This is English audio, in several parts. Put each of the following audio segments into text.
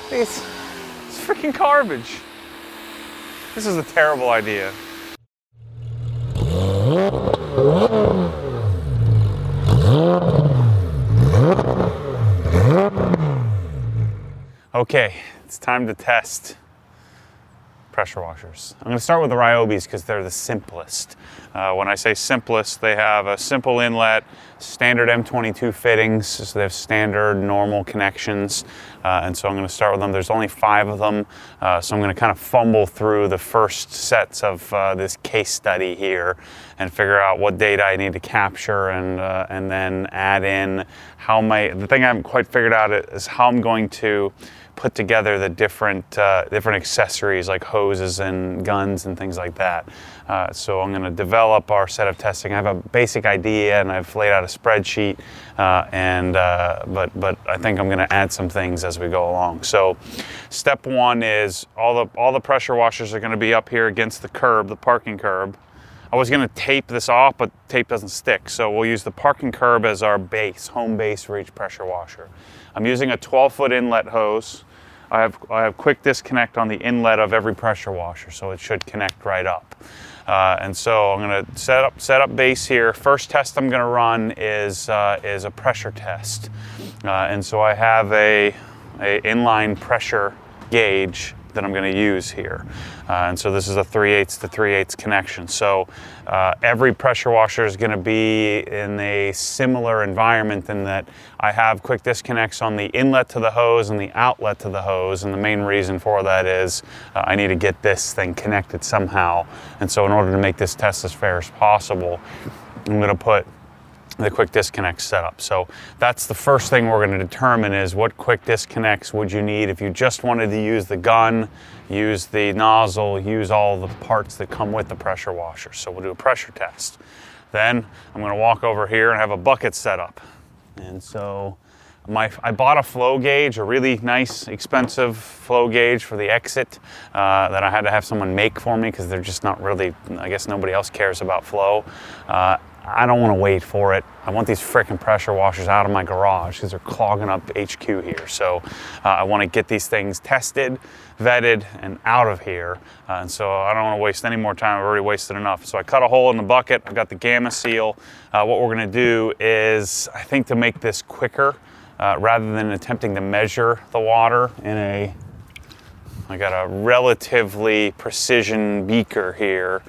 It's freaking garbage. This is a terrible idea. Okay, it's time to test pressure washers. I'm going to start with the Ryobis because they're the simplest. When I say simplest, they have a simple inlet, standard M22 fittings, so they have standard normal connections, and so I'm going to start with them. There's only 5 of them, so I'm going to kind of fumble through the first sets of this case study here and figure out what data I need to capture, and then add in the thing I haven't quite figured out is how I'm going to put together the different accessories like hoses and guns and things like that. So I'm going to develop our set of testing. I have a basic idea and I've laid out a spreadsheet, but I think I'm going to add some things as we go along. So step 1 is all the pressure washers are going to be up here against the curb, the parking curb. I was going to tape this off, but tape doesn't stick, so we'll use the parking curb as our base, home base for each pressure washer. I'm using a 12-foot inlet hose. I have quick disconnect on the inlet of every pressure washer, so it should connect right up. And so I'm going to set up base here. First test I'm going to run is a pressure test, and so I have a inline pressure gauge that I'm going to use here. And so this is a 3/8 to 3/8 connection. So every pressure washer is going to be in a similar environment in that I have quick disconnects on the inlet to the hose and the outlet to the hose. And the main reason for that is I need to get this thing connected somehow. And so in order to make this test as fair as possible, I'm going to put the quick disconnect setup. So that's the first thing we're going to determine is what quick disconnects would you need if you just wanted to use the gun, use the nozzle, use all the parts that come with the pressure washer. So we'll do a pressure test. Then I'm going to walk over here and have a bucket set up. And so I bought a flow gauge, a really nice, expensive flow gauge for the exit that I had to have someone make for me because they're just not really, I guess nobody else cares about flow. I don't want to wait for it. I want these frickin' pressure washers out of my garage because they're clogging up HQ here. So I want to get these things tested, vetted, and out of here. And so I don't want to waste any more time. I've already wasted enough. So I cut a hole in the bucket. I've got the gamma seal. What we're going to do is, I think to make this quicker, rather than attempting to measure the water I got a relatively precision beaker here,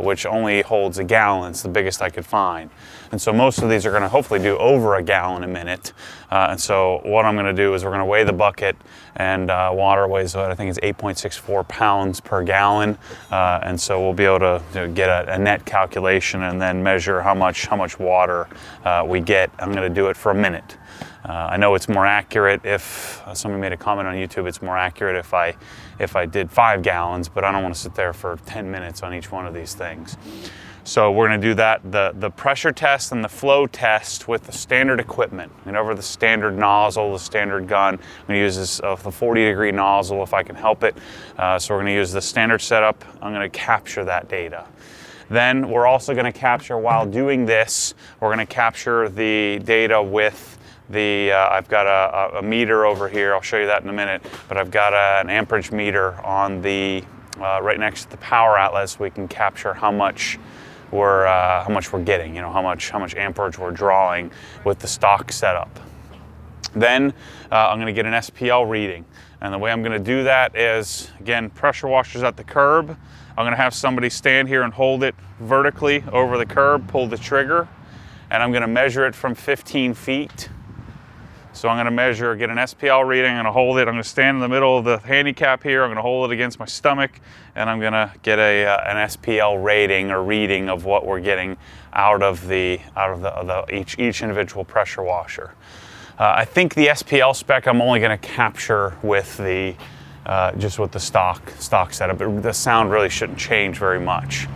which only holds 1 gallon. It's the biggest I could find. And so most of these are going to hopefully do over 1 gallon a minute. And so what I'm going to do is we're going to weigh the bucket, and water weighs, I think it's 8.64 pounds per gallon. And so we'll be able to get a net calculation and then measure how much water we get. I'm going to do it for a minute. I know it's more accurate if somebody made a comment on YouTube. It's more accurate if I did 5 gallons, but I don't want to sit there for 10 minutes on each one of these things. So we're going to do that, the pressure test and the flow test with the standard equipment. And over the standard nozzle, the standard gun. I'm going to use this the 40-degree nozzle if I can help it. So we're going to use the standard setup. I'm going to capture that data. Then we're also going to capture, while doing this, we're going to capture the data with I've got a meter over here. I'll show you that in a minute. But I've got an amperage meter on the right next to the power outlet, so we can capture how much we're getting. You know, how much amperage we're drawing with the stock setup. Then I'm going to get an SPL reading, and the way I'm going to do that is, again, pressure washers at the curb. I'm going to have somebody stand here and hold it vertically over the curb, pull the trigger, and I'm going to measure it from 15 feet. So I'm going to get an SPL reading, I'm going to hold it, I'm going to stand in the middle of the handicap here, I'm going to hold it against my stomach, and I'm going to get an SPL rating or reading of what we're getting out of each individual pressure washer. I think the SPL spec I'm only going to capture with just with the stock setup. The sound really shouldn't change very much.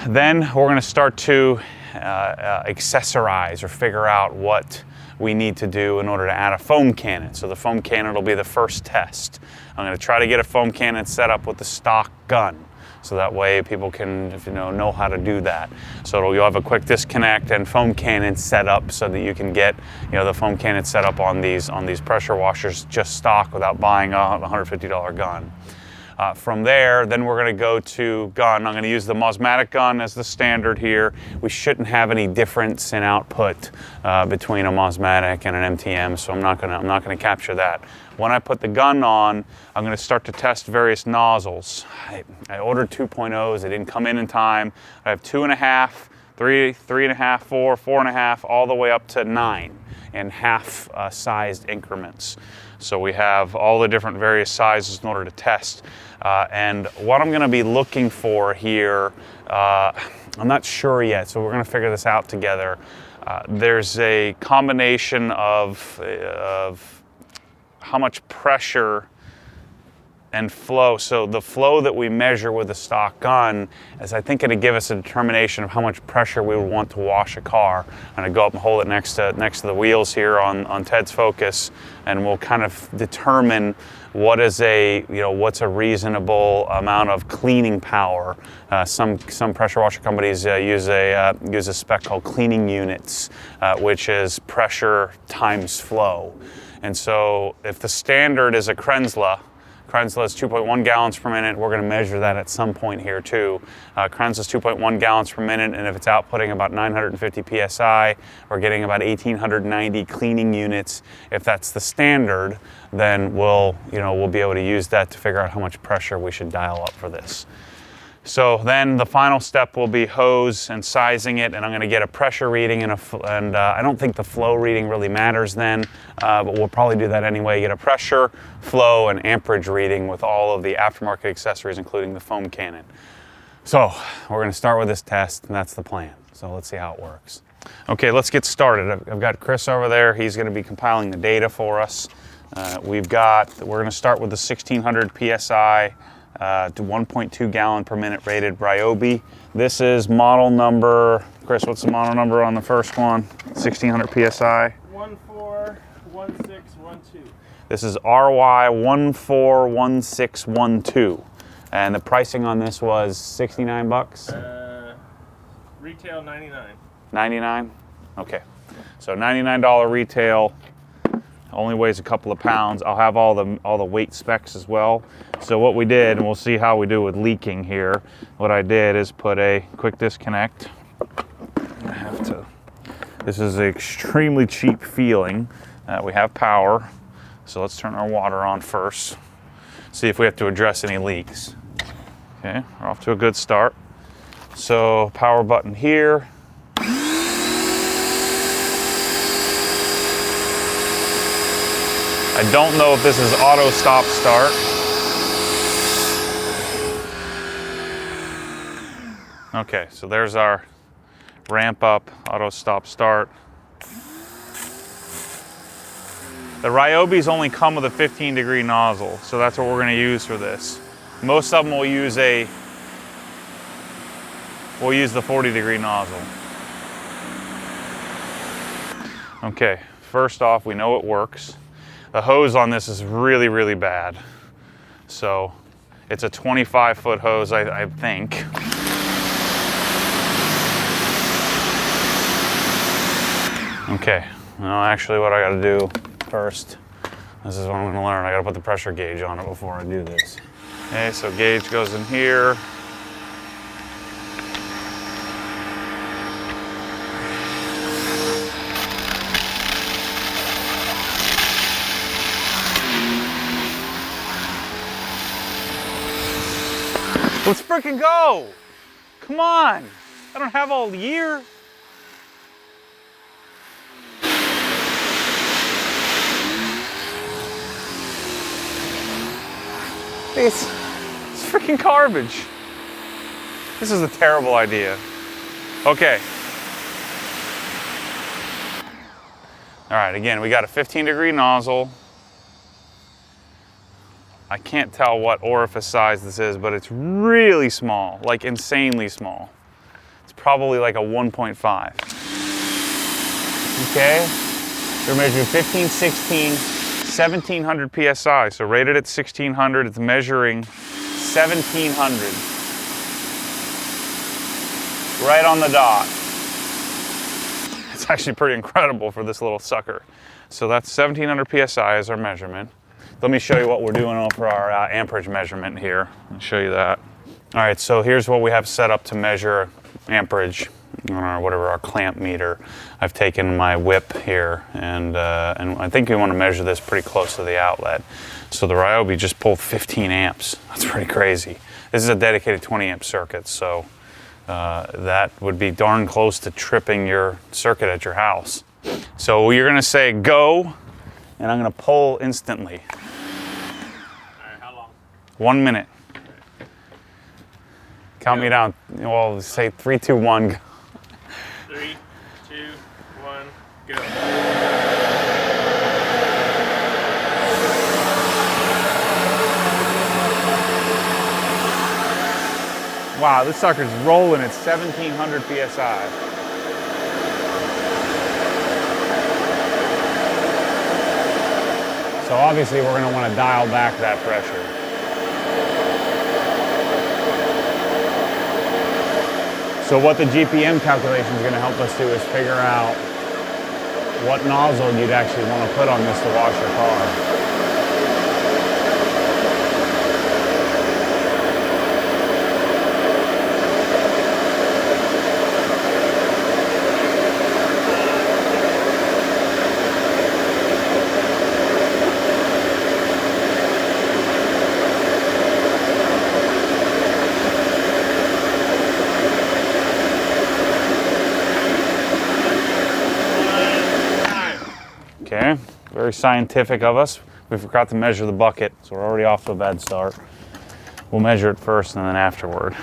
Then we're going to start to accessorize or figure out what we need to do in order to add a foam cannon. So the foam cannon will be the first test. I'm going to try to get a foam cannon set up with the stock gun. So that way people can, know how to do that. So you'll have a quick disconnect and foam cannon set up so that you can get, the foam cannon set up on these pressure washers just stock without buying a $150 gun. From there, then we're going to go to gun. I'm going to use the Mosmatic gun as the standard here. We shouldn't have any difference in output between a Mosmatic and an MTM, so I'm not going to capture that. When I put the gun on, I'm going to start to test various nozzles. I ordered 2.0s. They didn't come in time. I have 2.5, 3, 3.5, 4, 4.5, all the way up to 9 in half sized increments. So we have all the different various sizes in order to test. And what I'm going to be looking for here, I'm not sure yet, so we're going to figure this out together. There's a combination of how much pressure and flow. So the flow that we measure with a stock gun is, I think, it'll give us a determination of how much pressure we would want to wash a car. And I go up and hold it next to the wheels here on Ted's Focus, and we'll kind of determine what is what's a reasonable amount of cleaning power. Some pressure washer companies use a spec called cleaning units, which is pressure times flow. And so if the standard is a Krenzla is 2.1 gallons per minute. We're going to measure that at some point here too. Krenzla is 2.1 gallons per minute, and if it's outputting about 950 psi, we're getting about 1,890 cleaning units. If that's the standard, then we'll be able to use that to figure out how much pressure we should dial up for this. So then the final step will be hose and sizing it, and I'm going to get a pressure reading and I don't think the flow reading really matters then, but we'll probably do that anyway. Get a pressure, flow, and amperage reading with all of the aftermarket accessories, including the foam cannon. So we're going to start with this test, and that's the plan. So let's see how it works. Okay, let's get started. I've got Chris over there. He's going to be compiling the data for us. We're going to start with the 1600 psi. To 1.2 gallon per minute rated Ryobi. This is model number, Chris, what's the model number on the first one? 1600 psi? 141612. This is RY141612. And the pricing on this was 69 bucks? Retail 99. 99? Okay. So $99 retail. Only weighs a couple of pounds. I'll have all the weight specs as well. So what we did, and we'll see how we do with leaking here, what I did is put a quick disconnect. This is an extremely cheap feeling. We have power, so let's turn our water on first. See if we have to address any leaks. Okay, we're off to a good start. So power button here. I don't know if this is auto stop start. Okay, so there's our ramp up, auto stop start. The Ryobis only come with a 15-degree nozzle, so that's what we're going to use for this. Most of them will use the 40-degree nozzle. Okay, first off, we know it works. The hose on this is really, really bad. So it's a 25-foot hose, I think. Okay, well, actually what I gotta do first, this is what I'm gonna learn. I gotta put the pressure gauge on it before I do this. Okay, so gauge goes in here. Let's frickin' go! Come on! I don't have all year. It's freaking garbage. This is a terrible idea. Okay. All right, again, we got a 15-degree nozzle. I can't tell what orifice size this is, but it's really small, like insanely small. It's probably like a 1.5. Okay, we're measuring 15, 16, 1700 PSI. So rated at 1600, it's measuring 1700. right on the dot. It's actually pretty incredible for this little sucker. So that's 1700 PSI is our measurement. Let me show you what we're doing for our amperage measurement here. I'll show you that. All right, so here's what we have set up to measure amperage on our whatever our clamp meter. I've taken my whip here and I think we want to measure this pretty close to the outlet. So the Ryobi just pulled 15 amps. That's pretty crazy. This is a dedicated 20 amp circuit, so that would be darn close to tripping your circuit at your house. So you're gonna say go, and I'm gonna pull instantly. All right, how long? 1 minute. Count me down. Well, say 3, 2, 1. 3, 2, 1, go. Wow, this sucker's rolling at 1700 PSI. So obviously we're going to want to dial back that pressure. So what the GPM calculation is going to help us do is figure out what nozzle you'd actually want to put on this to wash your car. Okay, very scientific of us. We forgot to measure the bucket, so we're already off to a bad start. We'll measure it first and then afterward.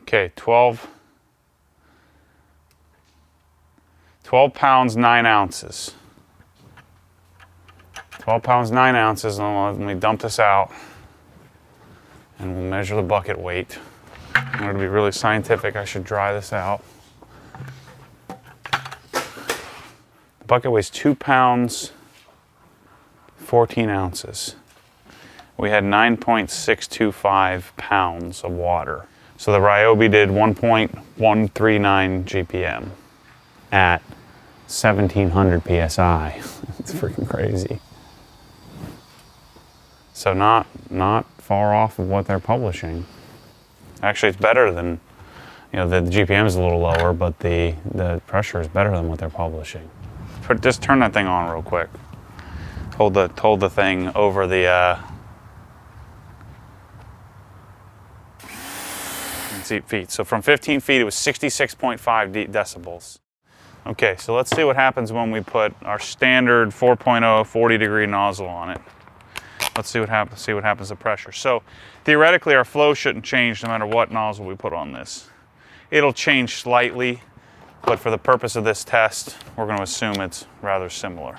Okay, 12 pounds, 9 ounces. 12 pounds, 9 ounces, and let me dump this out. And we'll measure the bucket weight. In order to be really scientific, I should dry this out. The bucket weighs 2 pounds, 14 ounces. We had 9.625 pounds of water. So the Ryobi did 1.139 GPM at 1700 PSI. It's freaking crazy. So not far off of what they're publishing. Actually, it's better than, the GPM is a little lower, but the pressure is better than what they're publishing. Just turn that thing on real quick. Hold the thing over the feet. So from 15 feet, it was 66.5 decibels. Okay, so let's see what happens when we put our standard 4.0 40-degree nozzle on it. Let's see what happens. See what happens to pressure. So theoretically, our flow shouldn't change no matter what nozzle we put on this. It'll change slightly, but for the purpose of this test, we're going to assume it's rather similar.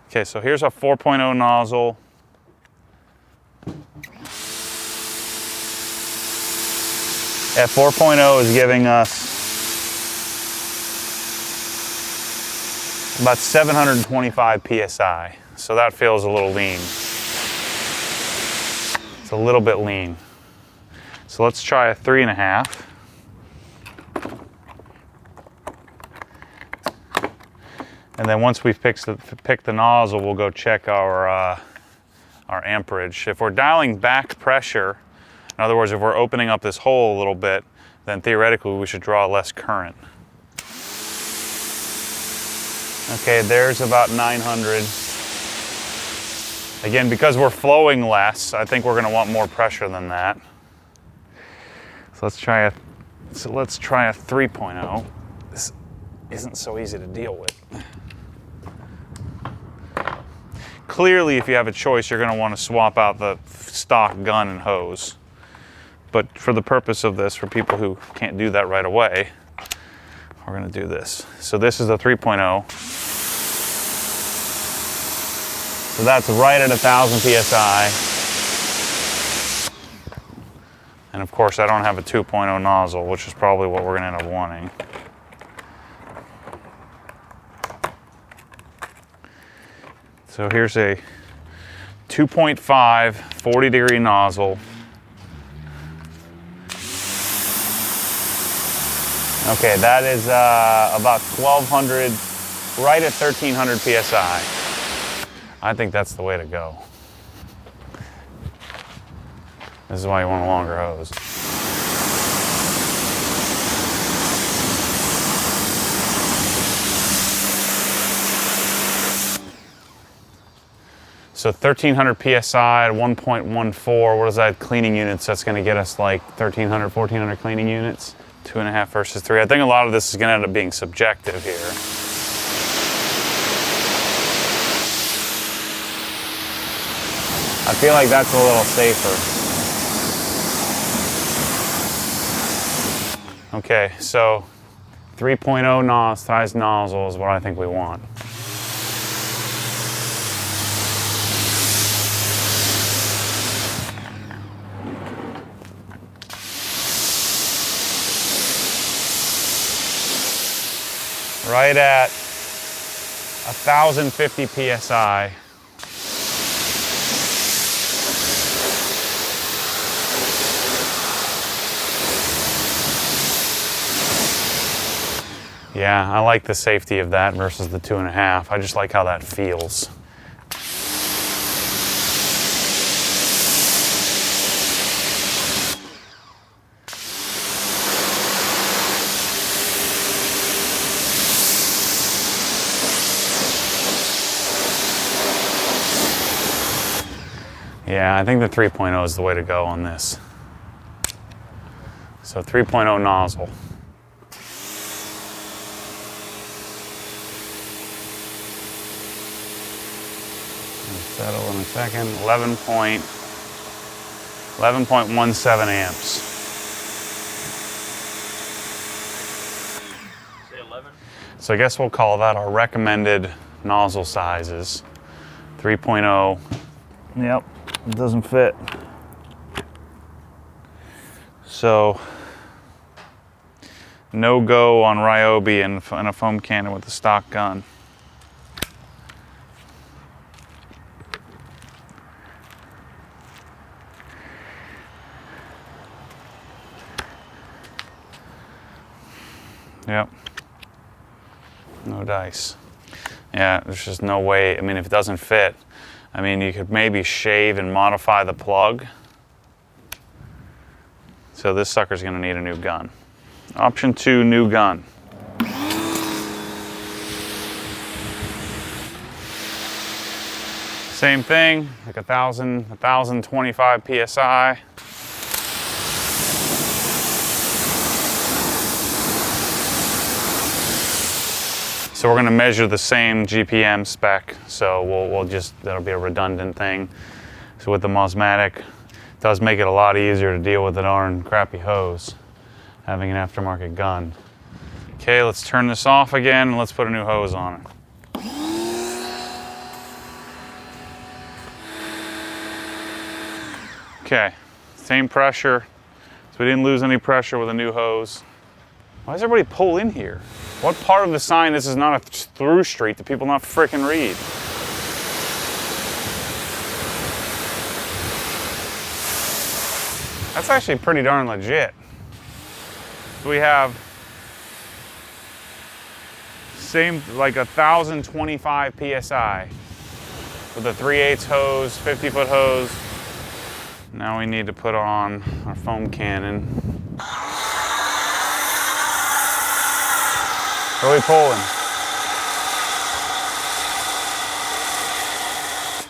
Okay, so here's our 4.0 nozzle. At 4.0 is giving us about 725 PSI. So that feels a little lean. It's a little bit lean. So let's try a 3.5. And then once we've picked the nozzle, we'll go check our amperage. If we're dialing back pressure, in other words, if we're opening up this hole a little bit, then theoretically we should draw less current. Okay, there's about 900. Again, because we're flowing less, I think we're going to want more pressure than that. So let's try a 3.0. This isn't so easy to deal with. Clearly, if you have a choice, you're going to want to swap out the stock gun and hose. But for the purpose of this, for people who can't do that right away, we're going to do this. So this is the 3.0. So that's right at 1000 PSI. And of course, I don't have a 2.0 nozzle, which is probably what we're going to end up wanting. So here's a 2.5 40-degree nozzle. Okay, that is about 1,200, right at 1,300 PSI. I think that's the way to go. This is why you want a longer hose. So 1,300 PSI at 1.14, what is that cleaning units? That's gonna get us like 1,300, 1,400 cleaning units. 2.5 versus 3. I think a lot of this is gonna end up being subjective here. I feel like that's a little safer. Okay, so 3.0 size nozzle is what I think we want. Right at 1,050 PSI. Yeah, I like the safety of that versus the 2.5. I just like how that feels. Yeah, I think the 3.0 is the way to go on this. So 3.0 nozzle. Settle in a second. 11.17 amps. Say 11. So I guess we'll call that our recommended nozzle sizes. 3.0. Yep, it doesn't fit. So no go on Ryobi and a foam cannon with the stock gun. Yep. No dice. Yeah, there's just no way. I mean, if it doesn't fit, I mean, you could maybe shave and modify the plug. So this sucker's gonna need a new gun. Option 2, new gun. Same thing, like 1,025 PSI. So we're gonna measure the same GPM spec, so we'll just, that'll be a redundant thing. So with the Mosmatic, it does make it a lot easier to deal with the darn crappy hose, having an aftermarket gun. Okay, let's turn this off again and let's put a new hose on it. Okay, same pressure, so we didn't lose any pressure with a new hose. Why does everybody pull in here? What part of the sign this is not a through street do people not frickin' read? That's actually pretty darn legit. So we have same, like 1,025 PSI with a 3/8 hose, 50-foot hose. Now we need to put on our foam cannon. What are we pulling?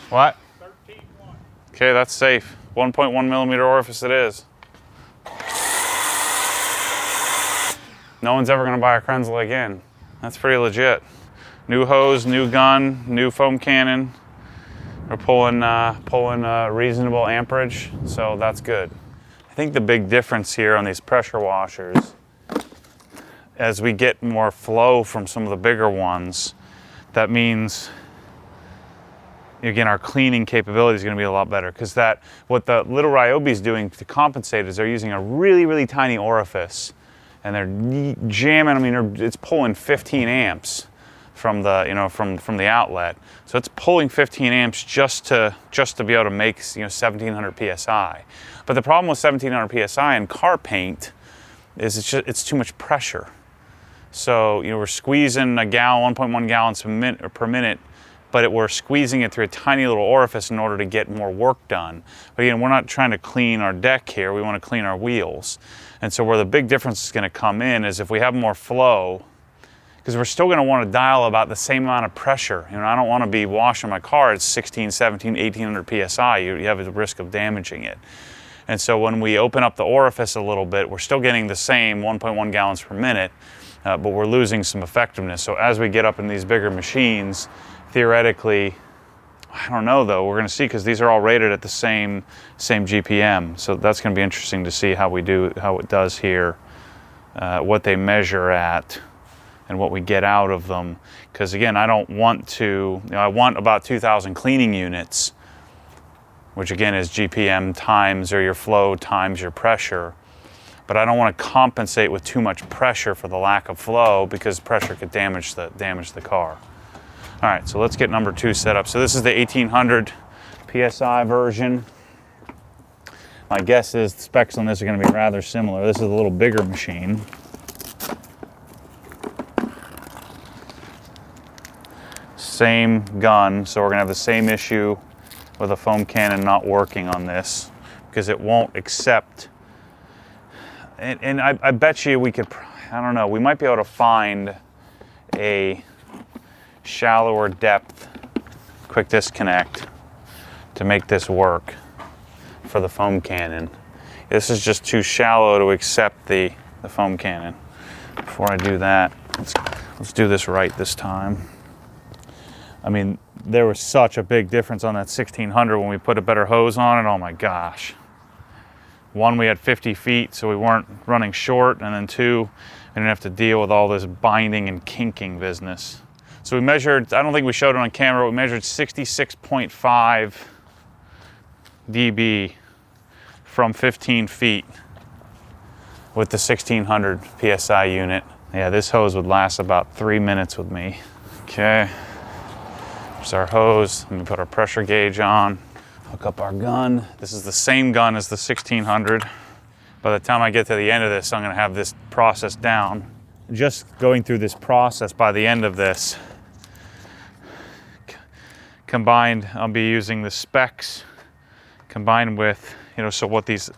What? 13.1. Okay, that's safe. 1.1 millimeter orifice it is. No one's ever gonna buy a Krenzel again. That's pretty legit. New hose, new gun, new foam cannon. We're pulling reasonable amperage, so that's good. I think the big difference here on these pressure washers, as we get more flow from some of the bigger ones, that means, again, our cleaning capability is going to be a lot better, because that, what the little Ryobi is doing to compensate is they're using a really, really tiny orifice, and they're jamming, I mean, it's pulling 15 amps from the, you know, from the outlet. So it's pulling 15 amps just to be able to make, you know, 1700 psi. But the problem with 1700 psi in car paint is it's too much pressure. So, you know, we're squeezing a gallon, 1.1 gallons per minute, but we're squeezing it through a tiny little orifice in order to get more work done. But again, we're not trying to clean our deck here, we want to clean our wheels. And so where the big difference is going to come in is if we have more flow, because we're still going to want to dial about the same amount of pressure. You know, I don't want to be washing my car at 16, 17, 1800 psi. You have a risk of damaging it. And so when we open up the orifice a little bit, we're still getting the same 1.1 gallons per minute, but we're losing some effectiveness. So as we get up in these bigger machines, theoretically, I don't know though, we're going to see, because these are all rated at the same GPM. So that's going to be interesting to see how it does here, what they measure at, and what we get out of them. Because again, I don't want to, you know, I want about 2,000 cleaning units, which again is GPM times, or your flow times your pressure. But I don't want to compensate with too much pressure for the lack of flow, because pressure could damage the car. All right, so let's get number 2 set up. So this is the 1800 PSI version. My guess is the specs on this are going to be rather similar. This is a little bigger machine. Same gun, so we're going to have the same issue with a foam cannon not working on this, because it won't accept. And I bet you we could, I don't know, we might be able to find a shallower depth quick disconnect to make this work for the foam cannon. This is just too shallow to accept the foam cannon. Before I do that, let's do this right this time. I mean, there was such a big difference on that 1600 when we put a better hose on it. Oh my gosh. One, we had 50 feet, so we weren't running short, and then 2, we didn't have to deal with all this binding and kinking business. So we measured, I don't think we showed it on camera, we measured 66.5 dB from 15 feet with the 1600 PSI unit. Yeah, this hose would last about 3 minutes with me. Okay, there's our hose. Let me put our pressure gauge on, hook up our gun. This is the same gun as the 1600. By the time I get to the end of this, I'm gonna have this process down. Just going through this process, by the end of this, combined, I'll be using the specs combined with, you know, so what these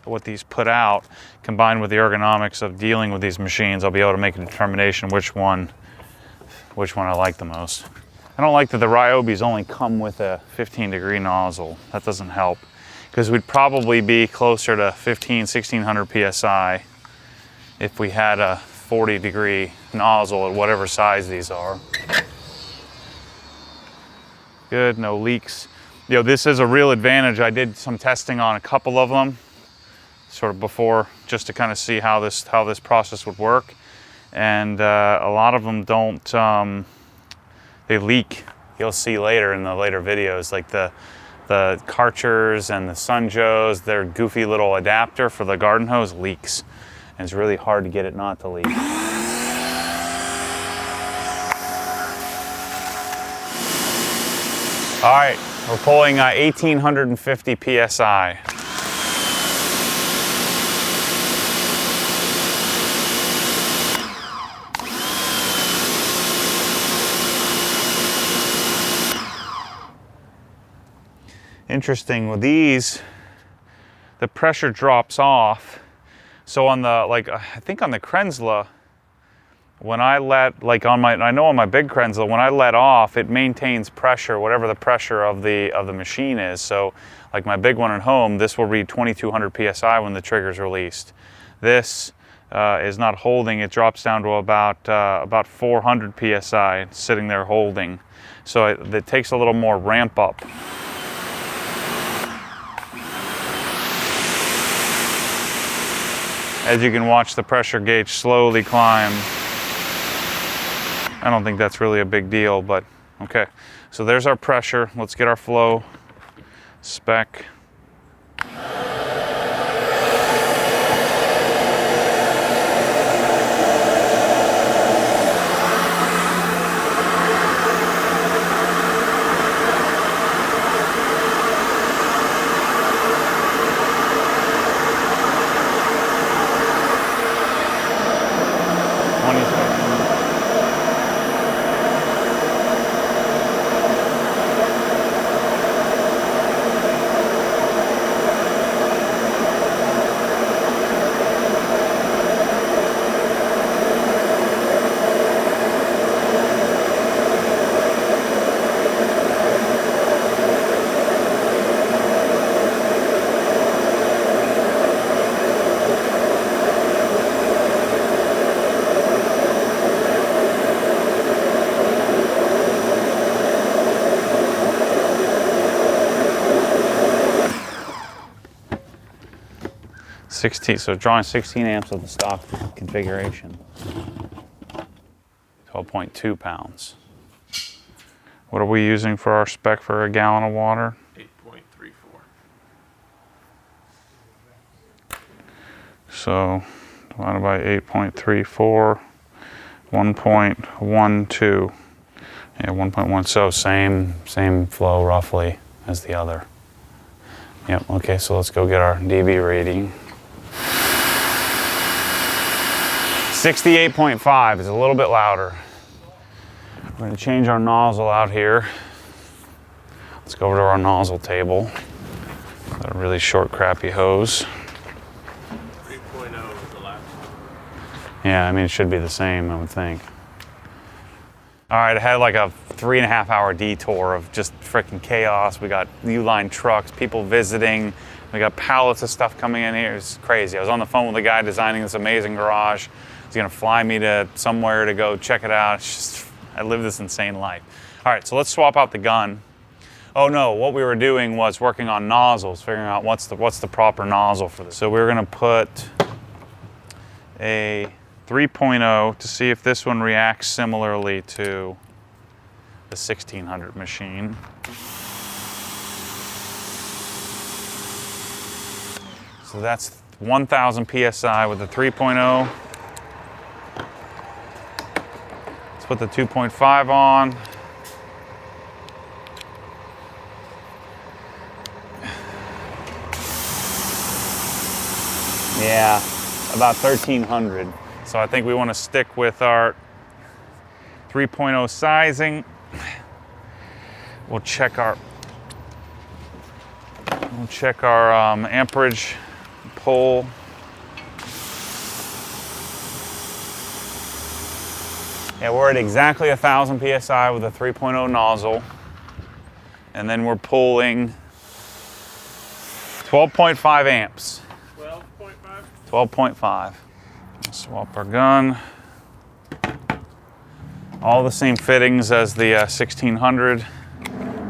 put out, combined with the ergonomics of dealing with these machines, I'll be able to make a determination which one I like the most. I don't like that the Ryobis only come with a 15-degree nozzle. That doesn't help, because we'd probably be closer to 1600 PSI if we had a 40-degree nozzle at whatever size these are. Good, no leaks. You know, this is a real advantage. I did some testing on a couple of them, sort of before, just to kind of see how this process would work. And a lot of them don't, they leak. You'll see later in the later videos, like the Karchers and the Sunjos, their goofy little adapter for the garden hose leaks. And it's really hard to get it not to leak. All right, we're pulling 1850 PSI. Interesting, with these, the pressure drops off. So on the, like, I think on the Krenzla, when I let, like on my, I know on my big Krenzla, when I let off, it maintains pressure, whatever the pressure of the machine is. So like my big one at home, this will read 2200 PSI when the trigger's released. This is not holding, it drops down to about 400 PSI, sitting there holding. So it takes a little more ramp up. As you can watch the pressure gauge slowly climb. I don't think that's really a big deal, but okay. So there's our pressure. Let's get our flow spec. 20 seconds. So drawing 16 amps of the stock configuration. 12.2 pounds. What are we using for our spec for a gallon of water? 8.34. So divided by 8.34, 1.12. Yeah, 1.1. So same flow roughly as the other. Yep. Okay. So let's go get our dB reading. 68.5 is a little bit louder. We're going to change our nozzle out here. Let's go over to our nozzle table. Got a really short, crappy hose. 3.0 is the last one. Yeah, I mean, it should be the same, I would think. All right, I had like a 3.5 hour detour of just freaking chaos. We got U-line trucks, people visiting. We got pallets of stuff coming in here. It's crazy. I was on the phone with a guy designing this amazing garage. He's gonna fly me to somewhere to go check it out. It's just, I live this insane life. All right, so let's swap out the gun. Oh no, what we were doing was working on nozzles, figuring out what's the proper nozzle for this. So we were gonna put a 3.0 to see if this one reacts similarly to the 1600 machine. So that's 1000 PSI with the 3.0. Let's put the 2.5 on. Yeah, about 1300. So I think we want to stick with our 3.0 sizing. We'll check our amperage pull. Yeah, we're at exactly 1000 PSI with a 3.0 nozzle. And then we're pulling 12.5 amps. 12.5? 12.5. Swap our gun. All the same fittings as the 1600.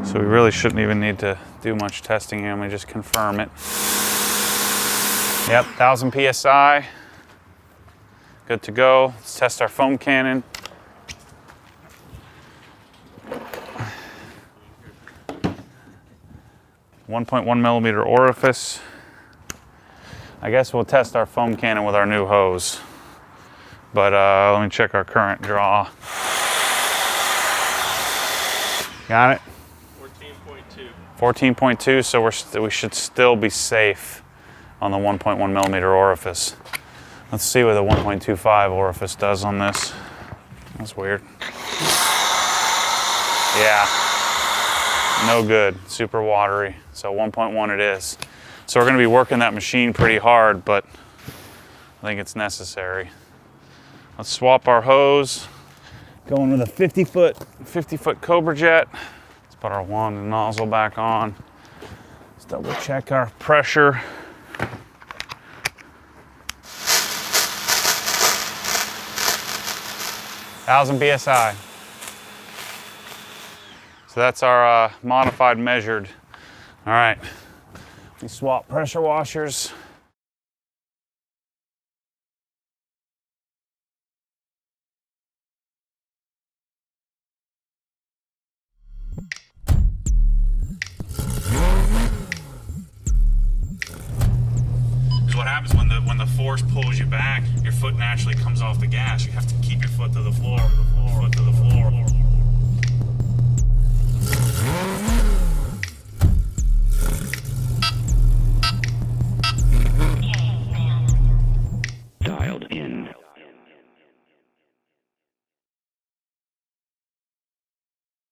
So we really shouldn't even need to do much testing here. We just confirm it. Yep, 1000 PSI. Good to go. Let's test our foam cannon. .1 millimeter orifice. I guess we'll test our foam cannon with our new hose. But let me check our current draw. Got it? 14.2. 14.2, so we should still be safe on the 1.1 millimeter orifice. Let's see what the 1.25 orifice does on this. That's weird. Yeah, no good, super watery. So 1.1 it is. So we're gonna be working that machine pretty hard, but I think it's necessary. Let's swap our hose. Going with a 50 foot Cobra Jet. Let's put our wand and nozzle back on. Let's double check our pressure. .1000 PSI. So that's our modified measured. All right, we swap pressure washers. So what happens when the force pulls you back, your foot naturally comes off the gas. You have to keep your foot to the floor, foot to the floor.